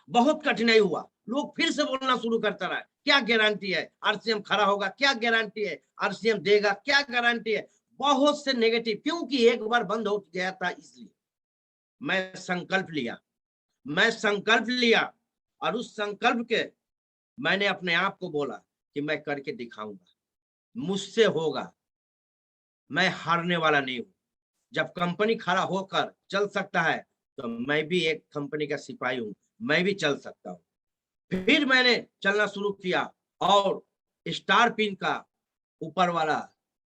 बहुत कठिनाई हुआ। लोग फिर से बोलना शुरू करता रहा, क्या गारंटी है आरसीएम खड़ा होगा, क्या गारंटी है आरसीएम देगा, क्या गारंटी है। बहुत से नेगेटिव, क्योंकि एक बार बंद हो गया था। इसलिए मैं संकल्प लिया और उस संकल्प के मैंने अपने आप को बोला कि मैं करके दिखाऊंगा, मुझसे होगा, मैं हारने वाला नहीं हूं। जब कंपनी खड़ा होकर चल सकता है तो मैं भी एक कंपनी का सिपाही हूं, मैं भी चल सकता हूं। फिर मैंने चलना शुरू किया और स्टार पिन का ऊपर वाला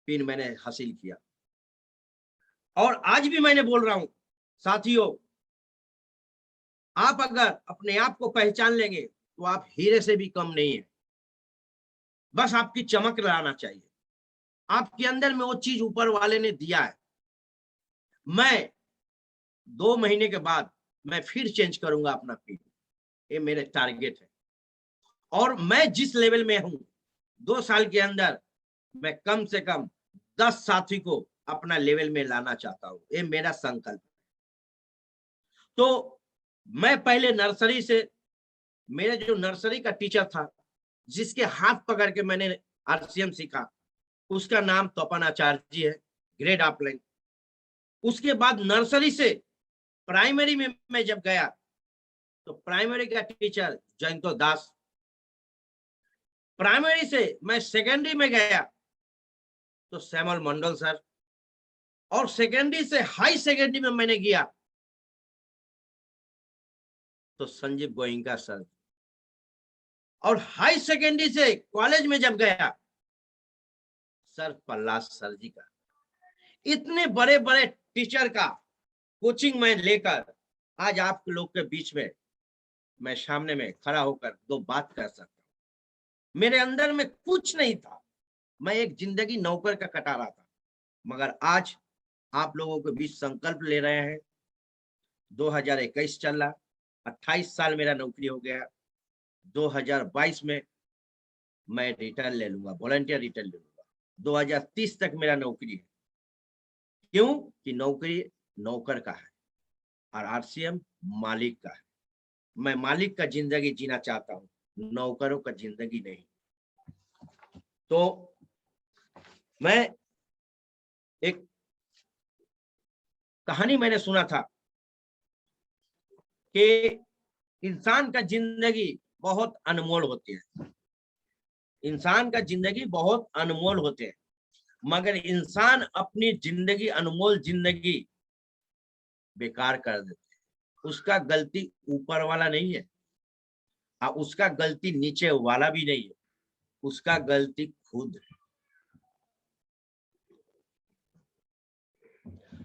पिन मैंने हासिल किया। और आज भी मैंने बोल रहा हूं साथियों, आप अगर अपने आप को पहचान लेंगे तो आप हीरे से भी कम नहीं है। बस आपकी चमक लाना चाहिए। आपके अंदर में वो चीज ऊपर वाले ने दिया है। मैं 2 महीने के बाद मैं फिर चेंज करूंगा अपना पिन, ये मेरे टारगेट है। और मैं जिस लेवल में हूं 2 साल के अंदर मैं कम से कम 10 साथी को अपना लेवल में लाना चाहता हूं, ये मेरा संकल्प है। तो मैं पहले नर्सरी से, मेरे जो नर्सरी का टीचर था जिसके हाथ पकड़ के मैंने आरसीएम सीखा, उसका नाम तपन आचार्य जी है, ग्रेड ऑफलाइन। उसके बाद नर्सरी से प्राइमरी में मैं जब गया तो प्राइमरी का टीचर जयंतो दास। प्राइमरी से मैं सेकेंडरी में गया तो श्यामल मंडल सर, और सेकेंडरी से हाई सेकेंडरी में मैंने गया तो संजीव गोयनका सर, और हाई सेकेंडरी से कॉलेज में जब गया सर प्रहलाद सर जी का। इतने बड़े बड़े टीचर का कोचिंग में लेकर आज आप लोग के बीच में मैं सामने में खड़ा होकर 2 बात कर सकता हूं। मेरे अंदर में कुछ नहीं था, मैं एक जिंदगी नौकर का कटा रहा था, मगर आज आप लोगों के बीच संकल्प ले रहे हैं। 2021 चल रहा, 28 साल मेरा नौकरी हो गया। 2022 में मैं रिटर्न ले लूंगा, वॉलंटियर रिटर्न ले लूंगा। 2030 तक मेरा नौकरी है। क्यों? कि नौकरी नौकर का है और आरसीएम मालिक का है। मैं मालिक का जिंदगी जीना चाहता हूँ, नौकरों का जिंदगी नहीं। तो मैं एक कहानी मैंने सुना था कि इंसान का जिंदगी बहुत अनमोल होती है, इंसान का जिंदगी बहुत अनमोल होते हैं, मगर इंसान अपनी जिंदगी, अनमोल जिंदगी बेकार कर देते हैं। उसका गलती ऊपर वाला नहीं है और उसका गलती नीचे वाला भी नहीं है, उसका गलती खुद है।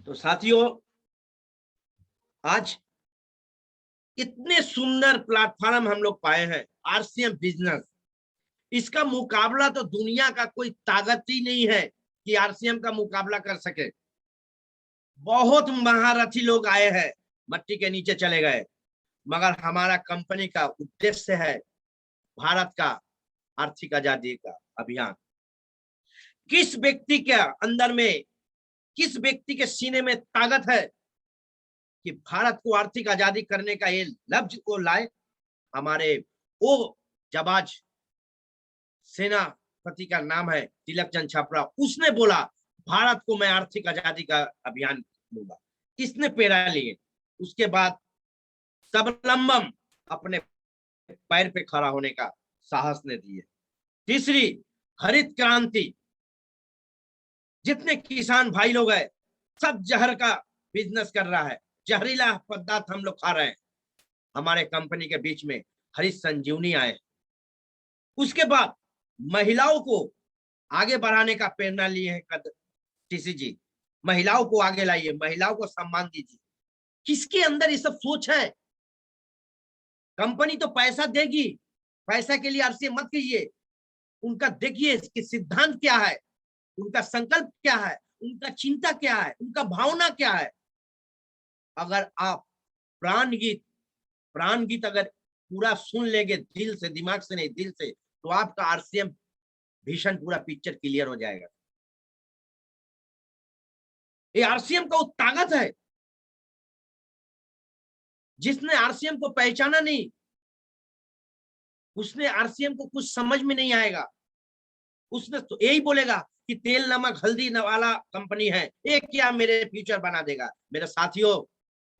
तो साथियों, आज इतने सुंदर प्लेटफॉर्म हम लोग पाए हैं, आरसीएम बिजनेस। इसका मुकाबला तो दुनिया का कोई ताकत ही नहीं है कि आरसीएम का मुकाबला कर सके। बहुत महारथी लोग आए हैं, मट्टी के नीचे चले गए, मगर हमारा कंपनी का उद्देश्य है भारत का आर्थिक आजादी का अभियान। किस व्यक्ति के अंदर में, किस व्यक्ति के सीने में ताकत है कि भारत को आर्थिक आजादी करने का ये लक्ष्य को लाए? हमारे वो जाबाज सेनापति का नाम है तिलक चंद छापरा। उसने बोला भारत को मैं आर्थिक आजादी का अभियान लूंगा। किसने प्रेरणा लिए? उसके बाद सबलंबम अपने पैर पे खड़ा होने का साहस ने दिए। तीसरी, हरित क्रांति। जितने किसान भाई लोग हैं, सब जहर का बिजनेस कर रहा है, जहरीला पदार्थ हम लोग खा रहे हैं। हमारे कंपनी के बीच में हरित संजीवनी आए। उसके बाद महिलाओं को आगे बढ़ाने का प्रेरणा लिए हैं टीसी जी। महिलाओं को आगे लाइए, महिलाओं को सम्मान दीजिए। किसके अंदर ये सब सोच है? कंपनी तो पैसा देगी, पैसा के लिए आरसीएम मत कीजिए। उनका देखिए कि सिद्धांत क्या है, उनका संकल्प क्या है, उनका चिंता क्या है, उनका भावना क्या है। अगर आप प्राण गीत अगर पूरा सुन लेंगे, दिल से, दिमाग से नहीं, दिल से, तो आपका आरसीएम भीषण पूरा पिक्चर क्लियर हो जाएगा। ये आरसीएम का वो ताकत है। जिसने आरसीएम को पहचाना नहीं, उसने आरसीएम को कुछ समझ में नहीं आएगा। उसने तो यही बोलेगा कि तेल नमक हल्दी वाला कंपनी है, ये क्या मेरे फ्यूचर बना देगा। मेरे साथियों,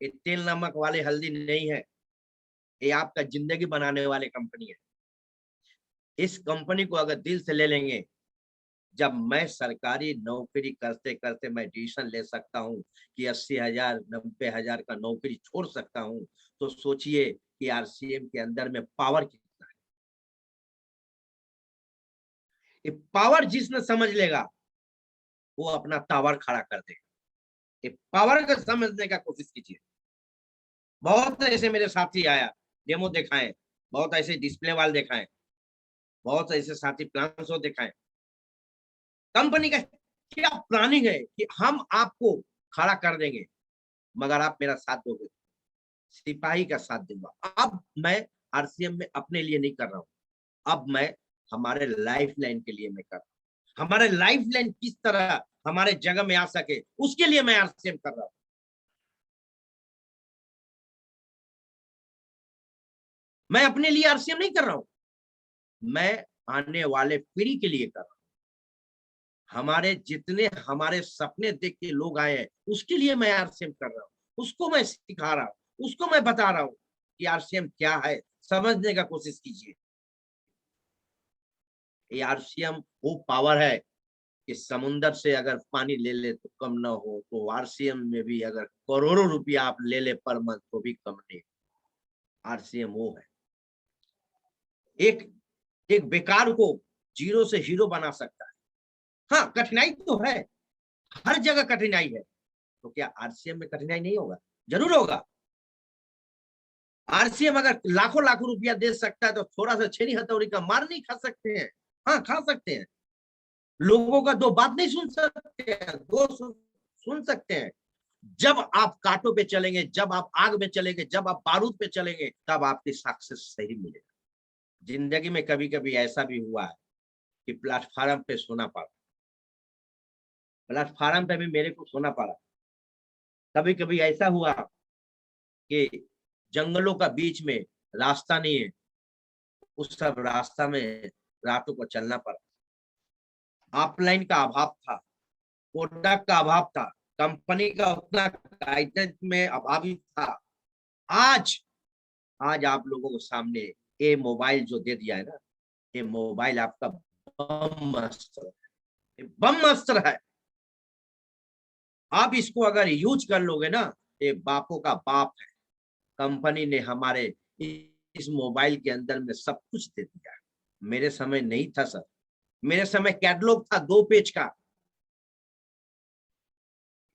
ये तेल नमक वाले हल्दी नहीं है, ये आपका जिंदगी बनाने वाले कंपनी है। इस कंपनी को अगर दिल से ले लेंगे, जब मैं सरकारी नौकरी करते करते मैं डिसीजन ले सकता हूं कि 80,000 90,000 का नौकरी छोड़ सकता हूं, तो सोचिए कि आरसीएम के अंदर में पावर कितना है। ये पावर जिसने समझ लेगा, वो अपना टावर खड़ा कर देगा। ये पावर को समझने का कोशिश कीजिए। बहुत ऐसे मेरे साथी आया, डेमो दिखाए, बहुत ऐसे डिस्प्ले वाल दिखाए, बहुत ऐसे साथी प्लान शो दिखाए। कंपनी का क्या प्लानिंग है कि हम आपको खड़ा कर देंगे, मगर आप मेरा साथ दोगे, सिपाही का साथ दूंगा। अब मैं आरसीएम में अपने लिए नहीं कर रहा हूं, अब मैं हमारे लाइफ लाइन के लिए मैं कर रहा हूं। हमारे लाइफ लाइन किस तरह हमारे जगह में आ सके, उसके लिए मैं आरसीएम कर रहा हूं। मैं अपने लिए आरसीएम नहीं कर रहा हूं, मैं आने वाले पीढ़ी के लिए कर रहा हूं। हमारे जितने हमारे सपने देख के लोग आए हैं, उसके लिए मैं आरसीएम कर रहा हूं। उसको मैं सिखा रहा हूं, उसको मैं बता रहा हूं कि आरसीएम क्या है, समझने का कोशिश कीजिए। ये आरसीएम वो पावर है कि समुद्र से अगर पानी ले ले तो कम ना हो, तो आरसीएम में भी अगर करोड़ों रुपया आप ले ले पर मंथ तो भी कम नहीं। आरसीएम वो है, एक बेकार को जीरो से हीरो बना सकता है। हाँ, कठिनाई तो है, हर जगह कठिनाई है, तो क्या आरसीएम में कठिनाई नहीं होगा? जरूर होगा। आरसीएम अगर लाखों लाखों रुपया दे सकता है, तो थोड़ा सा छेनी हथौड़ी का मार नहीं खा सकते हैं? हाँ, खा सकते हैं। लोगों का दो बात नहीं सुन सकते हैं, दो सुन सकते हैं। जब आप कांटों पे चलेंगे, जब आप आग में चलेंगे, जब आप बारूद पे चलेंगे, तब आपकी सक्सेस सही मिलेगा। जिंदगी में कभी कभी ऐसा भी हुआ है कि प्लेटफॉर्म पे सोना पड़ा, प्लेटफार्म पे भी मेरे को सोना पड़ा। कभी कभी ऐसा हुआ कि जंगलों का बीच में रास्ता नहीं है, उस सब रास्ता में रातों को चलना पड़ा। ऑफलाइन का अभाव था, प्रोडक्ट का अभाव था, कंपनी का उतना गाइडेंस में अभावी था। आज आप लोगों को सामने ये मोबाइल जो दे दिया है ना, ये मोबाइल आपका बम अस्त्र है। आप इसको अगर यूज कर लोगे ना, ये बापों का बाप है। कंपनी ने हमारे इस मोबाइल के अंदर में सब कुछ दे दिया है। मेरे समय नहीं था सर, मेरे समय कैटलॉग था 2 पेज का,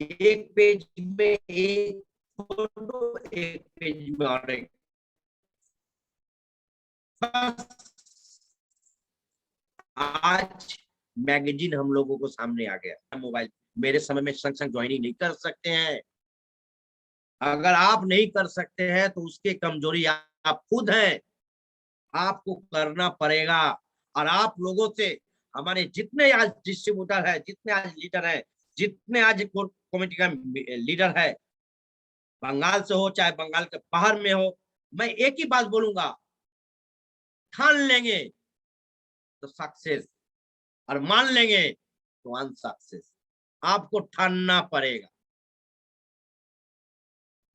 1 पेज में एक फोटो, 1 पेज में और एक। आज मैगजीन हम लोगों को सामने आ गया। मोबाइल मेरे समय में संग ज्वाइनिंग नहीं कर सकते हैं। अगर आप नहीं कर सकते हैं तो उसके कमजोरी आप खुद हैं, आपको करना पड़ेगा। और आप लोगों से हमारे जितने आज डिस्ट्रीब्यूटर है, जितने आज लीडर है, जितने आज कमेटी का लीडर है, बंगाल से हो चाहे बंगाल के बाहर में हो, मैं एक ही बात बोलूंगा, ठान लेंगे तो सक्सेस, और मान लेंगे तो अनसक्सेस। आपको ठानना पड़ेगा,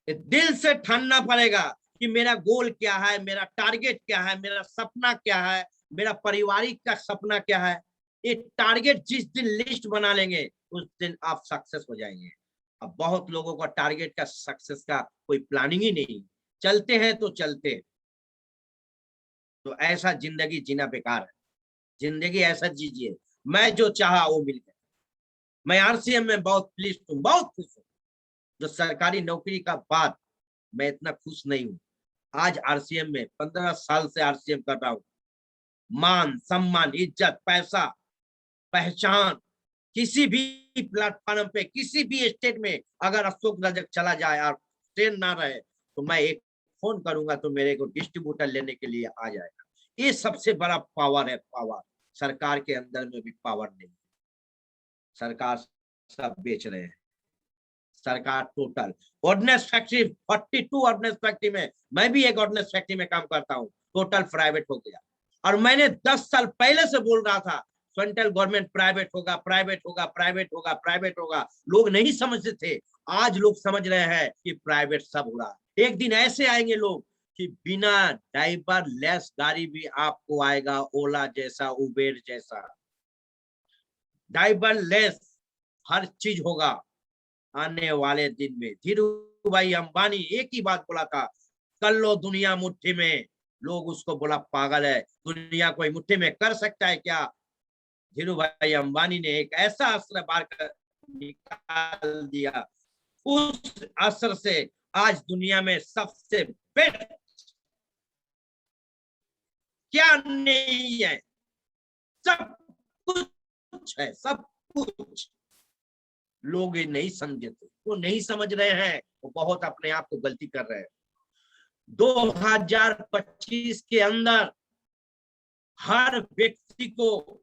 दिल से ठानना पड़ेगा कि मेरा गोल क्या है, मेरा टारगेट क्या है, मेरा सपना क्या है, मेरा पारिवारिक का सपना क्या है। ये टारगेट जिस दिन लिस्ट बना लेंगे उस दिन आप सक्सेस हो जाएंगे। अब बहुत लोगों का टारगेट का सक्सेस का कोई प्लानिंग ही नहीं, चलते हैं तो चलते हैं। तो ऐसा जिंदगी जीना बेकार है, जिंदगी ऐसा जीजिए। मैं जो चाहा वो मिल गया। मैं आरसीएम में बहुत प्लीज हूँ, बहुत खुश हूँ। जो सरकारी नौकरी का बाद मैं इतना खुश नहीं हूँ। आज आरसीएम में 15 साल से आरसीएम कर रहा हूँ। मान सम्मान, इज्जत, पैसा, पहचान, किसी भी प्लेटफॉर्म पे, किसी भी स्टेट में अगर अशोक रजक चला जाए और ट्रेन ना रहे तो मैं एक फोन करूंगा तो मेरे को डिस्ट्रीब्यूटर लेने के लिए आ जाएगा। ये सबसे बड़ा पावर है। पावर सरकार के अंदर में भी पावर नहीं है। सरकार सब बेच रहे हैं। सरकार total ordnance factory, 42 ordnance factory में, मैं भी एक ऑर्डिनेंस फैक्ट्री में काम करता हूँ, टोटल प्राइवेट हो गया। और मैंने 10 साल पहले से बोल रहा था सेंट्रल गवर्नमेंट प्राइवेट होगा, प्राइवेट होगा, प्राइवेट होगा, प्राइवेट होगा। लोग नहीं समझते थे, आज लोग समझ रहे हैं कि प्राइवेट सब हो रहा। एक दिन ऐसे आएंगे लोग कि बिना ड्राइवर लेस गाड़ी भी आपको आएगा, ओला जैसा, उबेर जैसा, ड्राइवर लेस हर चीज होगा आने वाले दिन में। धीरूभाई अंबानी एक ही बात बोला था, कर लो दुनिया मुट्ठी में। लोग उसको बोला पागल है, दुनिया कोई मुट्ठी में कर सकता है क्या? धीरूभाई अंबानी ने एक ऐसा अस्त्र बाहर कर निकाल दिया, उस अस्त्र से आज दुनिया में सबसे बेस्ट क्या नहीं है, सब कुछ है, सब कुछ। लोग ये नहीं समझे थे, वो नहीं समझ रहे हैं, वो बहुत अपने आप को गलती कर रहे हैं। 2025 के अंदर हर व्यक्ति को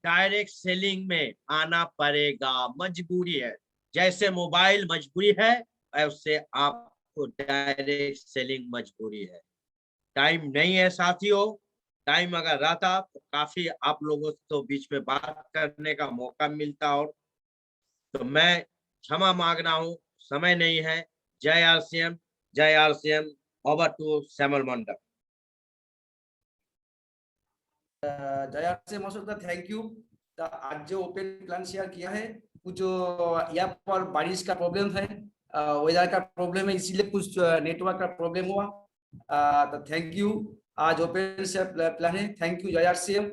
डायरेक्ट सेलिंग में आना पड़ेगा, मजबूरी है। जैसे मोबाइल मजबूरी है वैसे आपको डायरेक्ट सेलिंग मजबूरी है। टाइम नहीं है साथियों, टाइम अगर रहता तो काफी आप लोगों से बीच में बात करने का मौका मिलता। और तो मैं क्षमा मांग रहा हूँ, समय नहीं है। जय आरसीएम, जय आरसीएम। ओवर टू श्यामल मंडल। जय आरसीएम महोदय, थैंक यू। आज जो ओपन प्लान शेयर किया है, कुछ जो यहाँ पर बारिश का प्रॉब्लम है, वेदर का प्रॉब्लम है, इसीलिए कुछ नेटवर्क का प्रॉब्लम हुआ। तो थैंक यू। आज ओपन शेयर प्लान है, थैंक यू जय आरसीएम।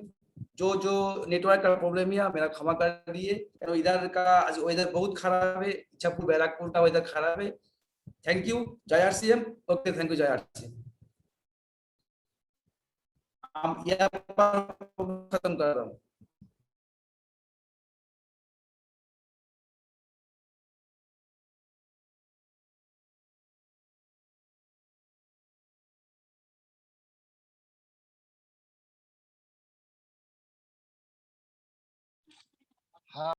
जो नेटवर्क का प्रॉब्लम है मेरा क्षमा कर दिए। इधर का आज वेदर बहुत खराब है, इच्छापुर बैराकपुर का वेदर खराब है। थैंक यू जय आरसीएम। ओके, थैंक यू जय आरसीएम। हम यहाँ पर खत्म कर रहा हूँ।